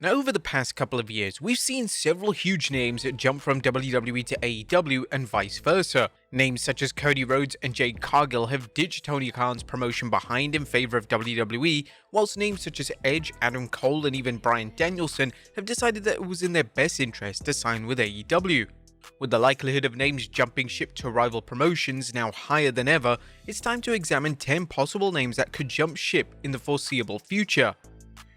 Now, over the past couple of years, we've seen several huge names jump from WWE to AEW and vice versa. Names such as Cody Rhodes and Jade Cargill have ditched Tony Khan's promotion behind in favor of WWE, whilst names such as Edge, Adam Cole, and even Bryan Danielson have decided that it was in their best interest to sign with AEW. With the likelihood of names jumping ship to rival promotions now higher than ever, it's time to examine 10 possible names that could jump ship in the foreseeable future.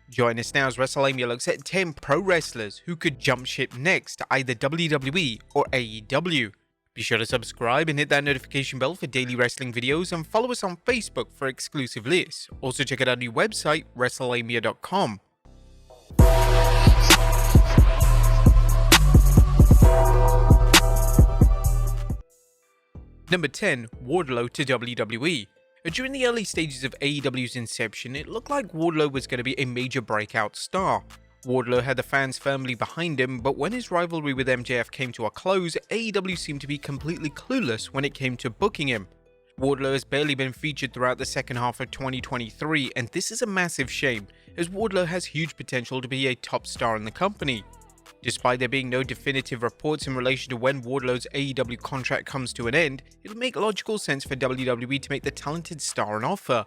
Join us now as Wrestlelamia looks at 10 pro wrestlers who could jump ship next to either WWE or AEW. Be sure to subscribe and hit that notification bell for daily wrestling videos, and follow us on Facebook for exclusive lists. Also check out our new website, Wrestlelamia.com. Number 10. Wardlow to WWE. During the early stages of AEW's inception, it looked like Wardlow was going to be a major breakout star. Wardlow had the fans firmly behind him, but when his rivalry with MJF came to a close, AEW seemed to be completely clueless when it came to booking him. Wardlow has barely been featured throughout the second half of 2023, and this is a massive shame, as Wardlow has huge potential to be a top star in the company. Despite there being no definitive reports in relation to when Wardlow's AEW contract comes to an end, it would make logical sense for WWE to make the talented star an offer.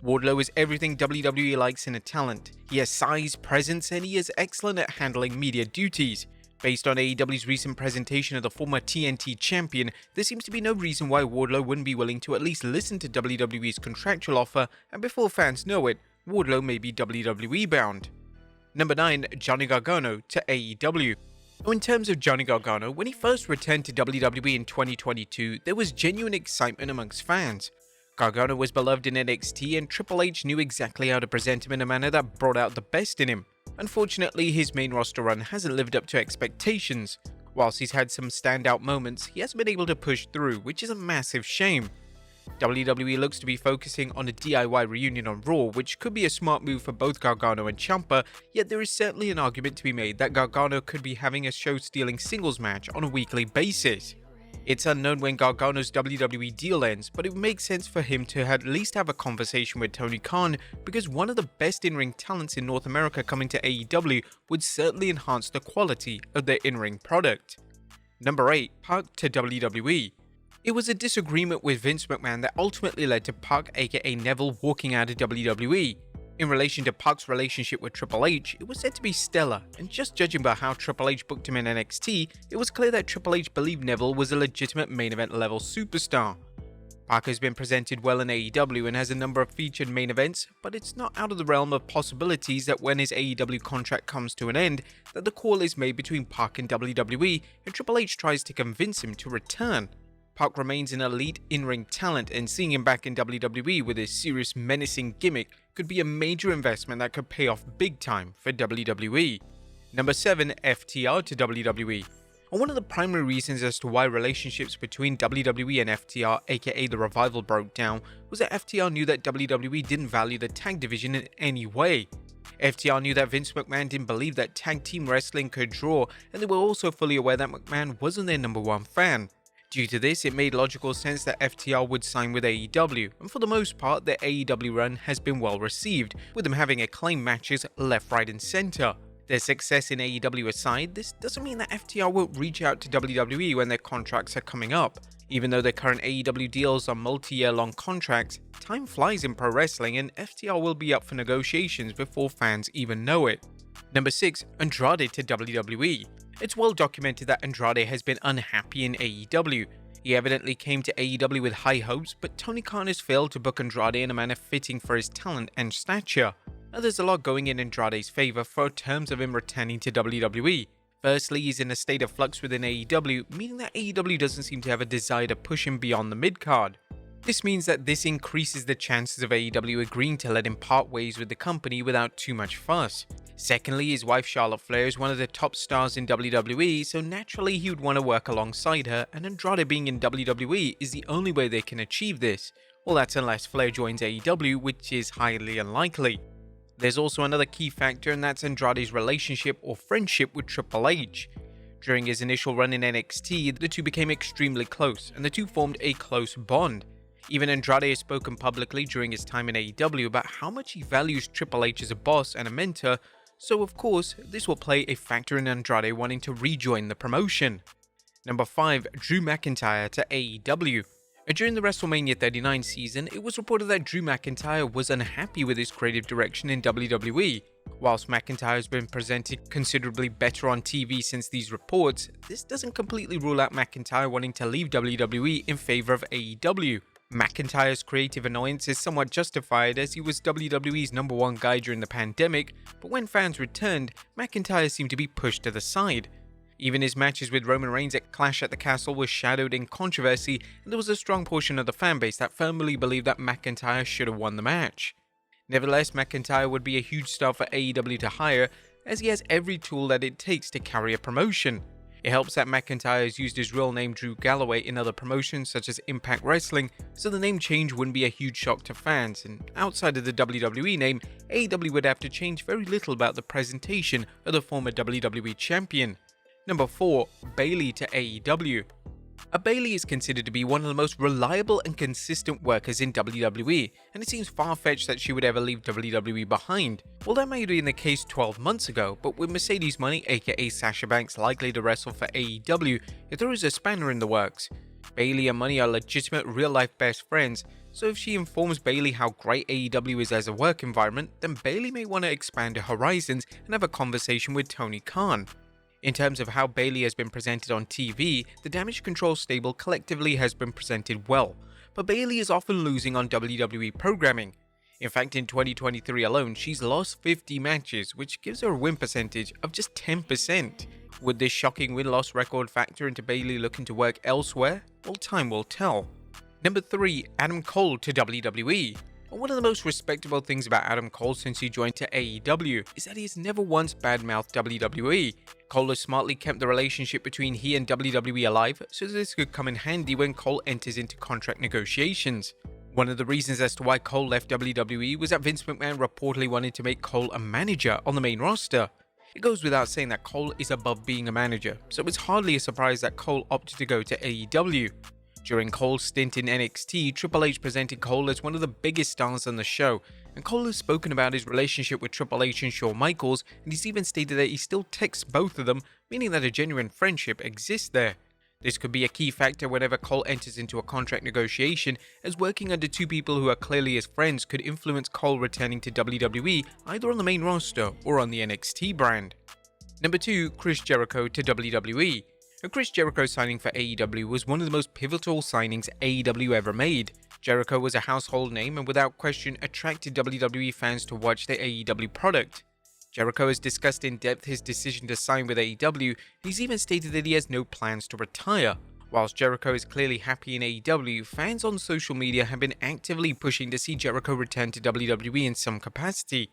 Wardlow is everything WWE likes in a talent. He has size, presence, and he is excellent at handling media duties. Based on AEW's recent presentation of the former TNT champion, there seems to be no reason why Wardlow wouldn't be willing to at least listen to WWE's contractual offer, and before fans know it, Wardlow may be WWE bound. Number 9. Johnny Gargano to AEW. Now, in terms of Johnny Gargano, when he first returned to WWE in 2022, there was genuine excitement amongst fans. Gargano was beloved in NXT, and Triple H knew exactly how to present him in a manner that brought out the best in him. Unfortunately, his main roster run hasn't lived up to expectations. Whilst he's had some standout moments, he hasn't been able to push through, which is a massive shame. WWE looks to be focusing on a DIY reunion on Raw, which could be a smart move for both Gargano and Ciampa, yet there is certainly an argument to be made that Gargano could be having a show-stealing singles match on a weekly basis. It's unknown when Gargano's WWE deal ends, but it would make sense for him to at least have a conversation with Tony Khan, because one of the best in-ring talents in North America coming to AEW would certainly enhance the quality of their in-ring product. Number 8. Pac to WWE. It was a disagreement with Vince McMahon that ultimately led to Pac aka Neville walking out of WWE. In relation to Pac's relationship with Triple H, it was said to be stellar, and just judging by how Triple H booked him in NXT, it was clear that Triple H believed Neville was a legitimate main event level superstar. Pac has been presented well in AEW and has a number of featured main events, but it's not out of the realm of possibilities that when his AEW contract comes to an end, that the call is made between Pac and WWE, and Triple H tries to convince him to return. Pac remains an elite in-ring talent, and seeing him back in WWE with his serious menacing gimmick could be a major investment that could pay off big time for WWE. Number 7. FTR to WWE. And one of the primary reasons as to why relationships between WWE and FTR, aka The Revival, broke down was that FTR knew that WWE didn't value the tag division in any way. FTR knew that Vince McMahon didn't believe that tag team wrestling could draw, and they were also fully aware that McMahon wasn't their number one fan. Due to this, it made logical sense that FTR would sign with AEW, and for the most part, their AEW run has been well received, with them having acclaimed matches left, right, and center. Their success in AEW aside, this doesn't mean that FTR won't reach out to WWE when their contracts are coming up. Even though their current AEW deals are multi-year long contracts, time flies in pro wrestling, and FTR will be up for negotiations before fans even know it. Number 6. Andrade to WWE. It's well documented that Andrade has been unhappy in AEW. He evidently came to AEW with high hopes, but Tony Khan has failed to book Andrade in a manner fitting for his talent and stature. Now, there's a lot going in Andrade's favor for terms of him returning to WWE. Firstly, he's in a state of flux within AEW, meaning that AEW doesn't seem to have a desire to push him beyond the mid-card. This means that this increases the chances of AEW agreeing to let him part ways with the company without too much fuss. Secondly, his wife Charlotte Flair is one of the top stars in WWE, so naturally he would want to work alongside her, and Andrade being in WWE is the only way they can achieve this. Well, that's unless Flair joins AEW, which is highly unlikely. There's also another key factor, and that's Andrade's relationship or friendship with Triple H. During his initial run in NXT, the two became extremely close, and the two formed a close bond. Even Andrade has spoken publicly during his time in AEW about how much he values Triple H as a boss and a mentor, so of course, this will play a factor in Andrade wanting to rejoin the promotion. Number 5. Drew McIntyre to AEW. During the WrestleMania 39 season, it was reported that Drew McIntyre was unhappy with his creative direction in WWE. Whilst McIntyre has been presented considerably better on TV since these reports, this doesn't completely rule out McIntyre wanting to leave WWE in favour of AEW. McIntyre's creative annoyance is somewhat justified as he was WWE's #1 guy during the pandemic, but when fans returned, McIntyre seemed to be pushed to the side. Even his matches with Roman Reigns at Clash at the Castle were shadowed in controversy, and there was a strong portion of the fanbase that firmly believed that McIntyre should have won the match. Nevertheless, McIntyre would be a huge star for AEW to hire, as he has every tool that it takes to carry a promotion. It helps that McIntyre has used his real name Drew Galloway in other promotions such as Impact Wrestling, so the name change wouldn't be a huge shock to fans, and outside of the WWE name, AEW would have to change very little about the presentation of the former WWE champion. Number 4. Bayley to AEW. Bayley is considered to be one of the most reliable and consistent workers in WWE, and it seems far-fetched that she would ever leave WWE behind. Well, that may have been the case 12 months ago, but with Mercedes Money, aka Sasha Banks, likely to wrestle for AEW, it throws a spanner in the works. Bayley and Money are legitimate real-life best friends, so if she informs Bayley how great AEW is as a work environment, then Bayley may want to expand her horizons and have a conversation with Tony Khan. In terms of how Bayley has been presented on TV, the Damage Control stable collectively has been presented well, but Bayley is often losing on WWE programming. In fact, in 2023 alone, she's lost 50 matches, which gives her a win percentage of just 10%. Would this shocking win-loss record factor into Bayley looking to work elsewhere? Well, time will tell. Number 3. Adam Cole to WWE. One of the most respectable things about Adam Cole since he joined to AEW is that he has never once badmouthed WWE. Cole has smartly kept the relationship between he and WWE alive, so this could come in handy when Cole enters into contract negotiations. One of the reasons as to why Cole left WWE was that Vince McMahon reportedly wanted to make Cole a manager on the main roster. It goes without saying that Cole is above being a manager, so it's hardly a surprise that Cole opted to go to AEW. During Cole's stint in NXT, Triple H presented Cole as one of the biggest stars on the show, and Cole has spoken about his relationship with Triple H and Shawn Michaels, and he's even stated that he still texts both of them, meaning that a genuine friendship exists there. This could be a key factor whenever Cole enters into a contract negotiation, as working under two people who are clearly his friends could influence Cole returning to WWE either on the main roster or on the NXT brand. Number 2. Chris Jericho to WWE. Chris Jericho's signing for AEW was one of the most pivotal signings AEW ever made. Jericho was a household name and without question attracted WWE fans to watch the AEW product. Jericho has discussed in depth his decision to sign with AEW, and he's even stated that he has no plans to retire. Whilst Jericho is clearly happy in AEW, fans on social media have been actively pushing to see Jericho return to WWE in some capacity.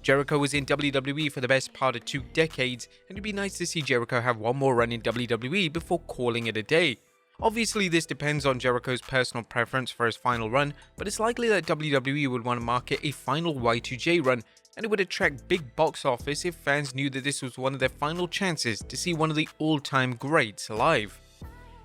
Jericho was in WWE for the best part of 2 decades, and it'd be nice to see Jericho have one more run in WWE before calling it a day. Obviously, this depends on Jericho's personal preference for his final run, but it's likely that WWE would want to market a final Y2J run, and it would attract big box office if fans knew that this was one of their final chances to see one of the all-time greats live.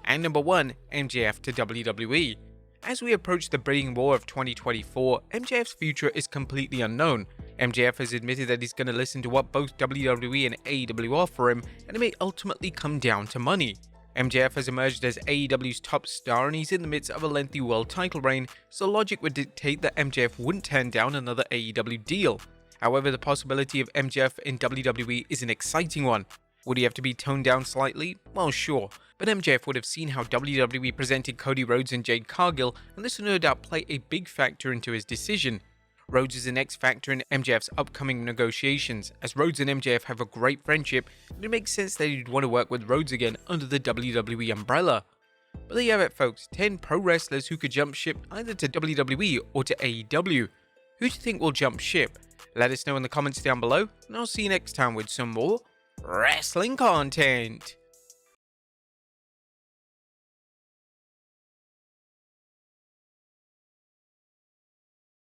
And number 1, MJF to WWE. As we approach the bidding war of 2024, MJF's future is completely unknown. MJF has admitted that he's going to listen to what both WWE and AEW offer him, and it may ultimately come down to money. MJF has emerged as AEW's top star and he's in the midst of a lengthy world title reign, so logic would dictate that MJF wouldn't turn down another AEW deal. However, the possibility of MJF in WWE is an exciting one. Would he have to be toned down slightly? Well, sure, but MJF would have seen how WWE presented Cody Rhodes and Jade Cargill, and this will no doubt play a big factor into his decision. Rhodes is an X factor in MJF's upcoming negotiations, as Rhodes and MJF have a great friendship, and it makes sense that he'd want to work with Rhodes again under the WWE umbrella. But there you have it folks, 10 pro wrestlers who could jump ship either to WWE or to AEW. Who do you think will jump ship? Let us know in the comments down below, and I'll see you next time with some more wrestling content.